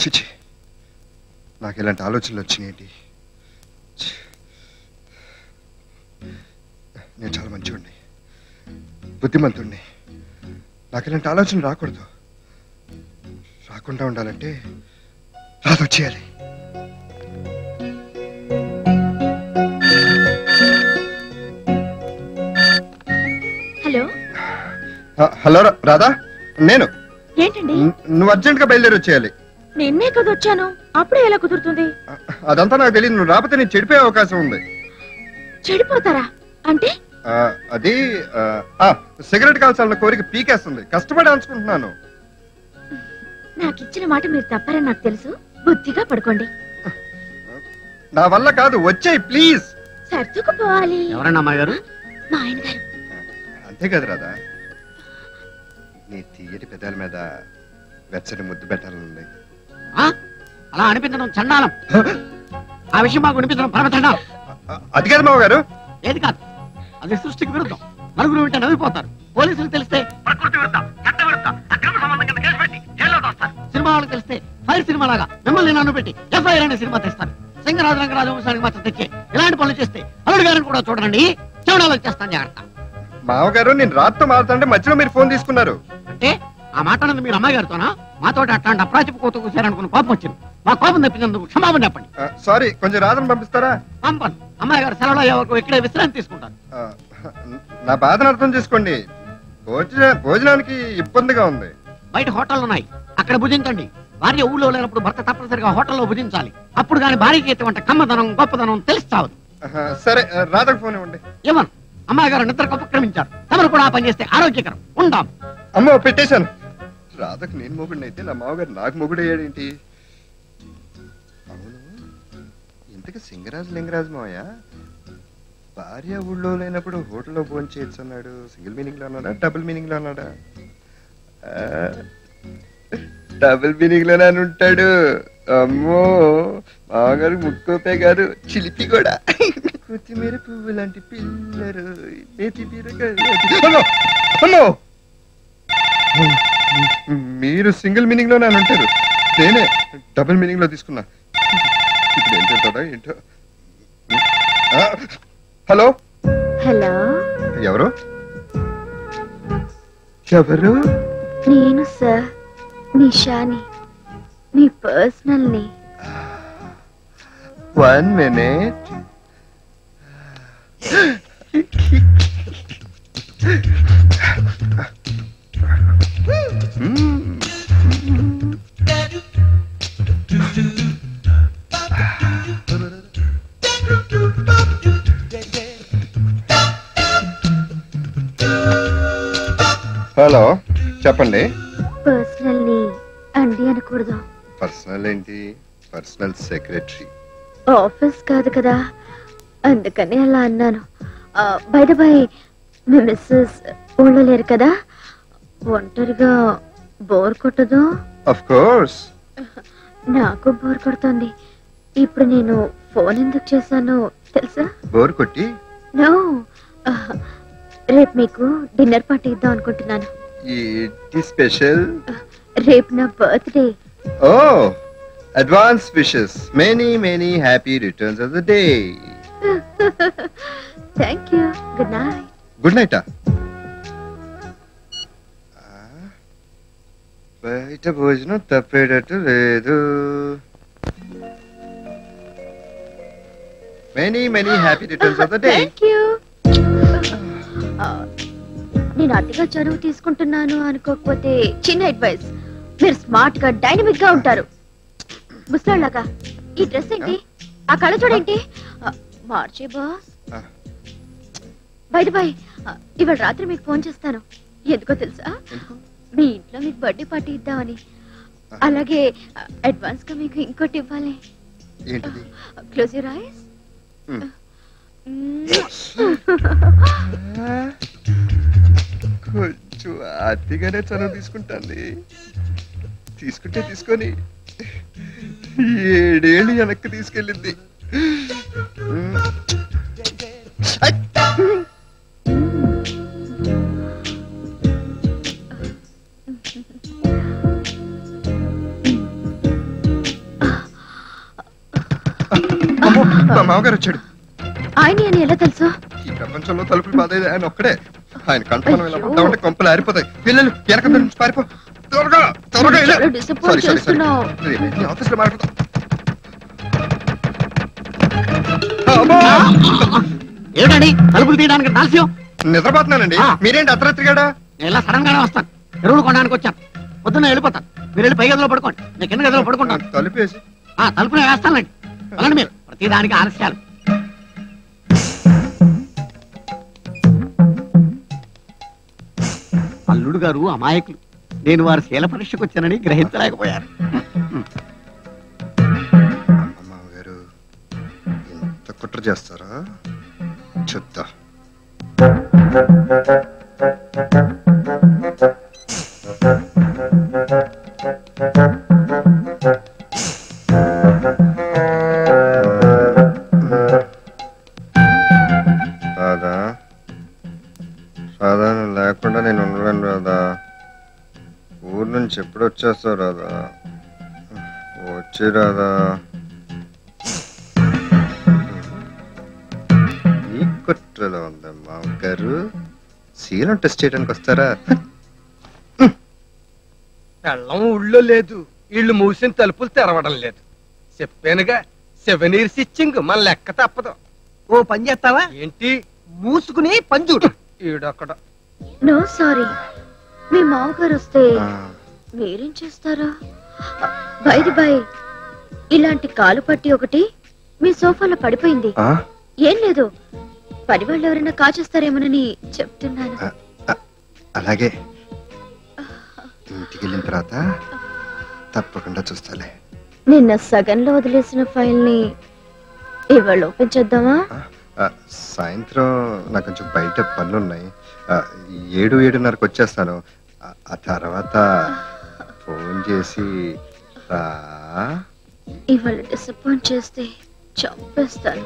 చిచి, నాకు ఇలాంటి ఆలోచనలు వచ్చినాయండి. నేను చాలా మంచివాడిని, బుద్ధిమంతుడిని. నాకు ఇలాంటి ఆలోచనలు రాకూడదు. రాకుండా ఉండాలంటే రాత వచ్చేయాలి. హలో హలో రాధా, నేను. ఏంటండి? నువ్వు అర్జెంట్ గా బయలుదేరి వచ్చేయాలి. నిన్నే కదా వచ్చాను, అప్పుడే ఎలా కుదురుతుంది? అదంతా నాకు తెలియదు. నువ్వు రాకపోతే నేను చెడిపోయే అవకాశం ఉంది. చెడిపోతారా అంటే? అది సిగరెట్ కాల్చాలన్న కోరిక పీకేస్తుంది. కష్టపడి అనుకుంటున్నాను. నాకు ఇచ్చిన మాట మీరు తప్పారని నాకు తెలుసు. బుద్ధిగా పడుకోండి. నా వల్ల కాదు, వచ్చేయి ప్లీజ్. సర్దుకుపోవాలి. ఎవరన్నా అమ్మాయి గారు? మా ఆయన గారు. అంతే కదా రాదా, నీ తీయటి పెదాల మీద వెచ్చని ముద్దు పెట్టాలనుంది. అలా అనిపించడం చండాలం. ఆ విషయం మాకు అనిపించడం పరమ చండాలం. అది కాదు మావ గారు. ఏది కాదు, అది సృష్టికి విరుద్ధం. నలుగురు వింటే నవ్విపోతారు. పోలీసులు తెలిస్తే ప్రకృతి విరుద్ధం, చట్ట విరుద్ధం, అక్రమ సంబంధం కింద కేసు పెట్టి జైల్లో తోస్తారు. సినిమా వాళ్ళకి తెలిస్తే ఫైర్ సినిమా లాగా మిమ్మల్ని నన్ను పెట్టి ఎఫ్ఐఆర్ అనే సినిమా తెస్తారు. సింగరాజు రంగరాజు వంశానికి మాత్రం తెచ్చి ఇలాంటి పనులు చేస్తే అల్లుడు గారిని కూడా చూడండి. చెవుడాలు వచ్చేస్తాను జాగ్రత్త. మావగారు, నేను రాత్రితో మారుతుంటే మధ్యలో మీరు ఫోన్ తీసుకున్నారు అంటే ఆ మాట అన్నది మీరు అమ్మాయి గారితోనా? మాతో అట్లాంటి అప్రాచిపు కోత కూర్చారనుకున్న కోపం వచ్చింది. మా కోపం తప్పించేందుకు క్షమాపణ చెప్పండి. సారీ, కొంచెం రాధను పంపిస్తారా? పంపను. అమ్మాయి గారు సెలవులు అయ్యే వరకు ఇక్కడే విశ్రాంతి తీసుకుంటారు. నా బాధను అర్థం చేసుకోండి. భోజనానికి ఇబ్బందిగా ఉంది. బయట హోటల్ ఉన్నాయి, అక్కడ భుజించండి. భార్య ఊళ్ళో లేనప్పుడు భర్త తప్పనిసరిగా హోటల్లో భుజించాలి. అప్పుడు కానీ భార్యకి ఎటువంటి కమ్మదనం గొప్పదనం తెలుస్తావు. సరే, రాధకు ఫోన్ ఇవ్వండి. ఏమను? అమ్మాయి గారు నిద్రకు ఉపక్రమించారు. తమరు కూడా ఆ పని చేస్తే ఆరోగ్యకరం. ఉందాం. అమ్మో, పెట్టేశాను. రాధకు నేను మొగుడిని అయితే నా మామగారు నాకు మొగుడు అయ్యాడేంటి? అవును, ఇంతకు సింగరాజు లింగరాజు మావయ్య భార్య ఊళ్ళో లేనప్పుడు హోటల్లో భోజనం చేయొచ్చు అన్నాడు. సింగిల్ మీనింగ్ లో అన్నాడా, డబుల్ మీనింగ్ లో అన్నాడా? డబుల్ మీనింగ్ లోనే అని ఉంటాడు. అమ్మో, మామగారు ముక్కోపే కాదు, చిలిపి కూడా. కొత్తిమీర పువ్వు లాంటి పిల్లరు. మీరు సింగిల్ మీనింగ్ లోనే అని ఉంటారు, నేనే డబుల్ మీనింగ్ లో తీసుకున్నా. ఇప్పుడు ఏం చెప్తాడా ఏంటో. హలో హలో, ఎవరు? ఎవరు? నేను సార్, నిషాని, మీ పర్సనల్ ని. 1 minute. హలో, చెప్పండి. పర్సనల్ ని అండి అనకూడదు. పర్సనల్ ఏంటి? Personal secretary. ఆఫీస్ కాదు కదా, అందుకని అలా అన్నాను. బై ద బై, మీ మిస్సెస్ ఊళ్ళో లేరు కదా, ఒంటరిగా బోర్ కొట్టదు? Of course. నాకు బోర్ కొడుతుంది. ఇప్పుడు నేను ఫోన్ ఎందుకు చేశానో తెలుసా? బోర్ కొట్టి? నో, రేపు మీకు డిన్నర్ పార్టీ ఇద్దాం అనుకుంటున్నాను. ఏంటి స్పెషల్? రేపు నా బర్త్డే. ఓ, advance wishes. Many many happy returns of the day. Thank you. Good night. Good night. బయట భోజనం తప్పేటట్టు లేదు. Many many happy returns of the day. Thank you. నేను అతిగా చదువు తీసుకుంటున్నాను అనుకోకపోతే చిన్న అడ్వైస్, మీరు స్మార్ట్ గా డైనమిక్ గా ఉంటారు. ముసలాగా ఈ డ్రెస్ ఏంటి, ఆ కళ చూడేంటి, మార్చే బాస్. బై ద బై, ఇవాళ రాత్రి మీకు ఫోన్ చేస్తాను. ఎందుకో తెలుసా? మీ ఇంట్లో మీకు బర్త్డే పార్టీ ఇద్దామని. అలాగే అడ్వాన్స్ గా మీకు ఇంకోటి ఇవ్వాలి. Close your eyes. కొంచెం అతిగానే చనువు తీసుకుంటాను. తీసుకుంటే తీసుకొని 7 ఏళ్ళు వెనక్కి తీసుకెళ్ళింది. మా మామగారు వచ్చాడు. ఆయన ఎలా తెలుసు? ఈ ప్రపంచంలో తలుపులు బాధేది ఆయన ఒక్కడే. ఆయన కంటపనం ఇలా పడ్డామంటే కొంపలు ఆరిపోతాయి. పిల్లలు వెనక నుంచి పారిపో. త్వరగా త్వరగా ఆఫీస్ లో మాట్లాడతాం. ఏమిటండి తలుపులు తీయడానికి దాల్స్యం? నిద్రపోతున్నానండి. మీరేంటి అర్ధరాత్రిగాడా? నేను ఇలా సడన్ గానే వస్తాను. ఎరువులు కొనడానికి వచ్చాను. పొద్దున్న వెళ్ళిపోతాను. మీరు వెళ్ళి పై గదిలో పడుకోండి, నేను కింద గదిలో పడుకుంటాను. తలుపేసి తలుపునే వేస్తానండి. అలాంటి మీరు ప్రతిదానికి ఆలస్యాలు. అల్లుడు గారు అమాయకులు. నేను వారి శీల పరీక్షకు వచ్చానని గ్రహించలేకపోయారు. మామగారు ఎంత కుట్ర చేస్తారా చూద్దా. రాదా రాదా నువ్వు లేకుండా నేను ఉండలేను రాదా. ఊరు నుంచి ఎప్పుడు వచ్చేస్తావు రాదా? వచ్చి రాదా. ఈ కుట్రలో ఉందమ్మా గారు. శీలం టెస్ట్ చేయడానికి వస్తారా? పెళ్ళం ఊళ్ళో లేదు. ఇళ్ళు మూసిన తలుపులు తెరవడం లేదు. చెప్పానుగా 7 years ఇచ్చింగ్. మన లెక్క తప్పదు. ఓ పని చేస్తావా ఏంటి? మూసుకుని పంజుడు. ఈడొక్కడ నో సారీ. మీ మామగారు వస్తే మీరేం చేస్తారా? బై ఇలాంటి కాలు పట్టి ఒకటి మీ సోఫాలో పడిపోయింది. ఏం లేదు, పని వాళ్ళు ఎవరైనా కాచేస్తారేమోనని చెప్తున్నాను. అలాగే ఇంటికి వెళ్ళిన తర్వాత తప్పకుండా చూస్తాలే. నిన్న సగంలో వదిలేసిన ఫైల్ ని ఇవాళ ఓపెన్ చేద్దామా? సాయంత్రం నాకు కొంచెం బయట పనులున్నాయి. 7-7:30కు వచ్చేస్తాను. ఆ తర్వాత ఫోన్ చేసి రా. ఇవాళ డిసప్పాయింట్ చేస్తే చంపేస్తాను.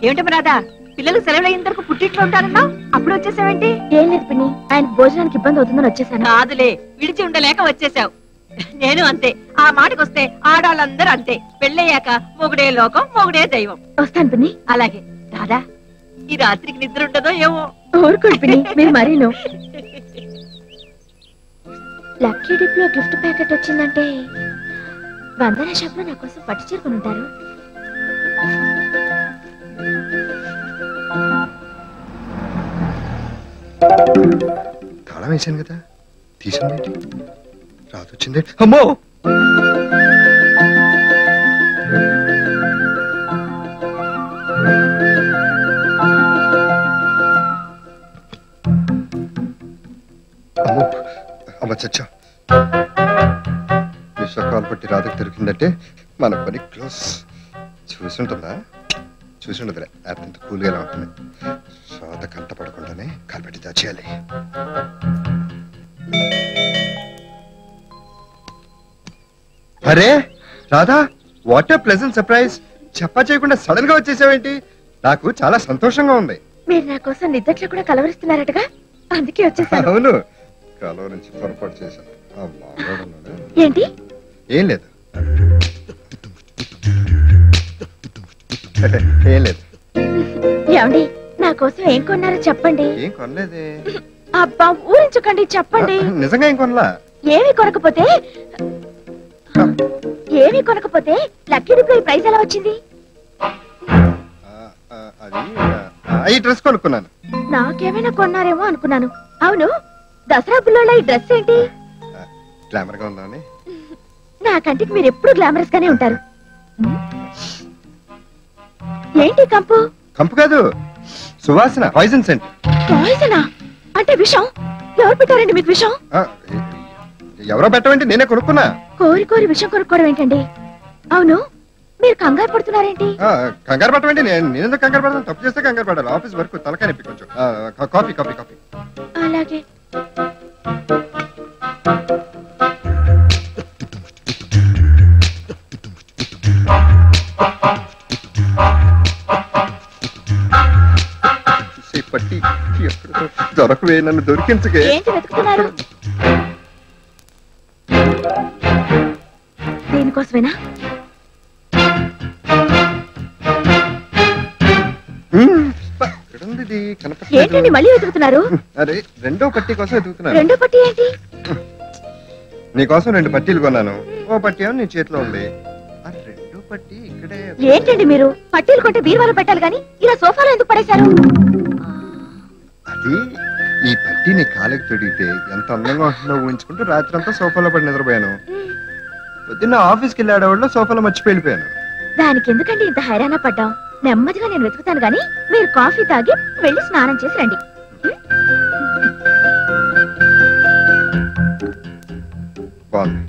ఏమిటి రాదా? పిల్లలు సెలవులు అయిన వరకు పుట్టింట్లో ఉంటారన్నా, అప్పుడు వచ్చేసావేంటి? ఏం లేదు పిన్ని, ఆయన భోజనానికి ఇబ్బంది అవుతుందని వచ్చేసాను. కాదులే, విడిచి ఉండలేక వచ్చేసావు. నేను అంతే. ఆ మాటకొస్తే ఆడాళ్ళందరూ అంతే. పెళ్ళయ్యాక మొగుడే లోకం, మొగుడే దైవం. వస్తాను పిన్ని. అలాగే రాదా, ఈ రాత్రికి నిద్ర ఉంటుందో ఏమో. ఊరుకోండి పిన్ని, మీరు మరీను. లక్కీ డిప్ లో గిఫ్ట్ ప్యాకెట్ వచ్చిందంటే వందన షాప్ లో నా కోసం పట్టు చీరకొని ఉంటారు. తాళం వేసాను కదా, తీసింది రాదు వచ్చింది. అమ్మో అమ్మ చచ్చా. విశ్వకాలు పట్టి రాధకు దొరికిందంటే మన పని క్లోజ్. చూసుంటుందా? చూసుండదులే. ఎంత కూల్గా ఎలా ఉంటుంది. రాధ కంట పడకుండానే కాలు పెట్టి దాచేయాలి. అరే Radha, what a pleasant surprise. చెప్పా చేయకుండా సడన్ గా వచ్చేసావేంటి? నాకు చాలా సంతోషంగా ఉంది. మీరు నా కోసం నిద్దట్లో కూడా కలవరిస్తున్నారటగా, అందుకే వచ్చేసాను. అవును, కలవ నుంచి పొరపాటు చేశాను. ఏంటి? ఏం లేదు, ఏం లేదు. ఏమండి, నా కోసం ఏం కొన్నారో చెప్పండి. ఏం కొనలేదే. అబ్బా ఊరించకండి, చెప్పండి. నిజంగా ఏం కొనలా. ఏమి కొనకపోతే లక్కీ డిప్ లో ఈ ప్రైజ్ ఎలా వచ్చింది? అది ఈ డ్రెస్ కొనుక్కున్నాను. నాకేమైనా కొన్నారేమో అనుకున్నాను. అవును, దసరా బుల్లోళ్ళ ఈ డ్రెస్ ఏంటి? గ్లామర్ గా ఉందని. నా కంటికి మీరు ఎప్పుడు గ్లామరస్ గానే ఉంటారు. ఏంటి కంపు? కంపు కాదు, సువాసన. Poison scent. పాయిజనా? అంటే విషం? ఎవరు పెట్టారండి మీకు విషం? ఎవరో పెట్టమంటే నేనే కొనుక్కున్నా. కోరి కోరి విషం కొనుక్కోవడం ఏంటండి? అవును, మీరు కంగారు పడుతున్నారేంటి? కంగారు పడమంటే నేనెందుకు కంగారు పడతాను? తప్పు చేస్తే కంగారు పడాలి. ఆఫీస్ వర్క్ తలకాయ నొప్పి కొంచెం. Coffee coffee coffee. అలాగే. దొరకవే, నన్ను దొరికించకే. ఏంటి వెతుకుతున్నారు? దేనికోసమేనా? ఏంటండి మళ్ళీ వెతుకుతున్నారు? అరే రెండో పట్టీ కోసం వెతుకుతున్నాను. రెండో పట్టీ ఏంటి? నీకోసం 2 పట్టీలు కొన్నాను. ఓ పట్టీ ఏమో నీ చేతిలో ఉంది. ఆ రెండో పట్టీ ఇక్కడే. ఏంటండి మీరు పట్టీలు కొంటే బీరువాలో పెట్టాలి కానీ ఇలా సోఫాలో ఎందుకు పడేశారు? అది ఈ పట్టీ నీ కాళ్ళకి తొడిగితే ఎంత అందంగా ఉంటుందో ఊహించుకుంటూ రాత్రి అంతా సోఫాలో పడి నిద్రపోయాను. పొద్దున్న ఆఫీస్కి వెళ్ళాడవాళ్ళు సోఫాలో మర్చిపోయిపోయాను. దానికి ఎందుకండి ఇంత హైరాణ పడ్డాం? నెమ్మదిగా నేను వెతుకుతాను గాని మీరు కాఫీ తాగి వెళ్ళి స్నానం చేసి రండి. బాగుంది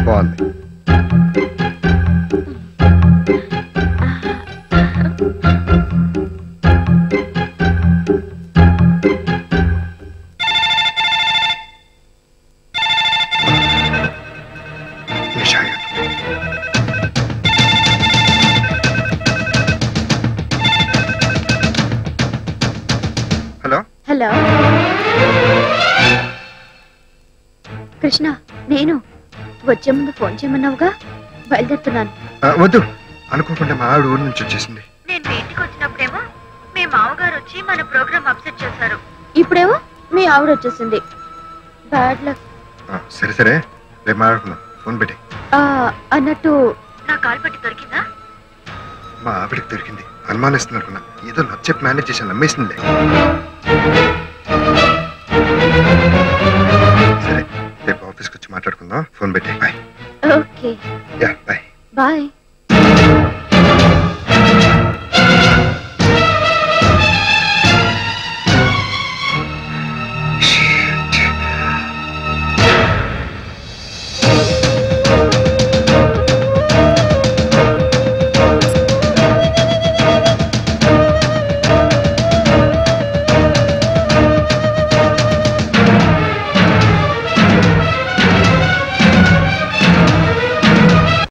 బాగుంది. హలో హలో కృష్ణ, నేను వచ్చే ముందు ఫోన్ చేయమన్నావుగా, బయలుదేరుతున్నాను. వద్దు, అనుకోకుండా మా ఆవిడ ఊరి నుంచి వచ్చేసింది. నేను మీ ఇంటికి వచ్చినప్పుడేమో మీ మామగారు వచ్చి మన ప్రోగ్రామ్ అప్సెట్ చేశారు. ఇప్పుడేమో మీ ఆవిడ వచ్చేసింది. Bad luck. సరే సరే, రేపు మాట్లాడుకుందాం. ఫోన్ పెట్టి. అన్నట్టు నా కాల్ పట్టి దొరికిందా? మా ఆవిడకి దొరికింది. అనుమానిస్తుంది అనుకున్నా. ఏదో నచ్చెప్పి మేనేజ్ చేశాను, నమ్మేసింది.